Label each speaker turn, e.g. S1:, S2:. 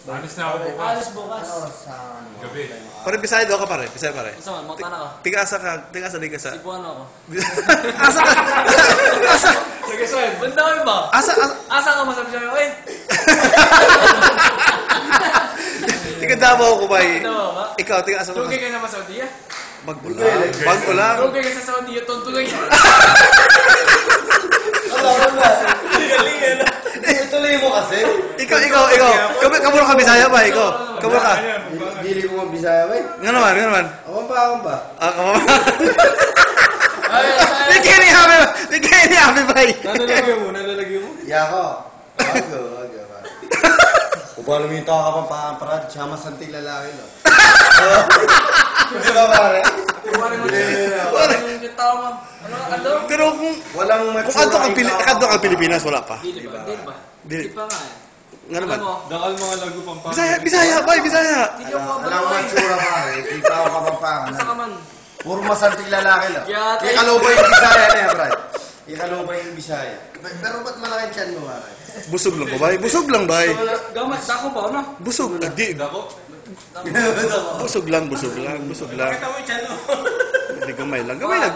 S1: Alis na ako bukas.
S2: Alis bukas.
S1: Gabi.
S3: Pare, Bisaya daw ka pare. Bisaya pare.
S2: Gusto mo, magkana ka?
S3: Tigasa ka. Tigasa di ka sa...
S2: Cebuano ako.
S3: Asa ka? Asa?
S2: Sige, sir. Banda ko ba?
S3: Asa?
S2: Asa ka masabi siya? Oy!
S3: Tiga Davao ko ba eh?
S2: Davao ba?
S3: Ikaw, tiga asa mo?
S2: Tugay ka naman sa Saudiya?
S3: Magbulang. Magbulang.
S2: Tugay ka sa Saudiya, tuntugay ka.
S4: Ituloy mo kasi.
S3: Ikaw. Kamuro ka Bisaya ba? Ikaw. Kamuro ka.
S4: Dili ko nga Bisaya ba eh.
S3: Nga naman.
S4: Awan ba?
S3: Ah, kamuro. Bigay ni Happy ba eh?
S2: Nalalagay mo?
S4: Yako. Wag. Kung paano minta ka pa para siya masanting lalaki no. Di ba pare?
S2: Kumari mo yung kita mo. Ano?
S3: Pero kung...
S4: Walang
S3: Kung adto ka Pilipinas, wala pa.
S2: Dili ba?
S3: Dili.
S2: Di pa nga eh.
S3: Nga naman.
S2: Alam mo,
S1: Dakal mga lago pang
S3: Bisaya, bay, Bisaya.
S2: hindi ako
S4: Walang
S2: mabalik.
S4: matsura pare. Kita ko kapapangan.
S2: Asa ka man?
S4: Puro masanting lalaki lang.
S2: Yata.
S4: Ikalubay yung Bisaya na yan, Brad. Ikalubay yung Bisaya. Pero ba't malaki tiyan mo, pare?
S3: Busog lang ba, bay? Busog lang, bay.
S2: Gamat, dako ba? Ano?
S3: Busog. Di.
S1: Dako?
S3: Busog lang.
S1: Kita mo yung channel.
S3: Hindi, gamay lang.
S2: Wag.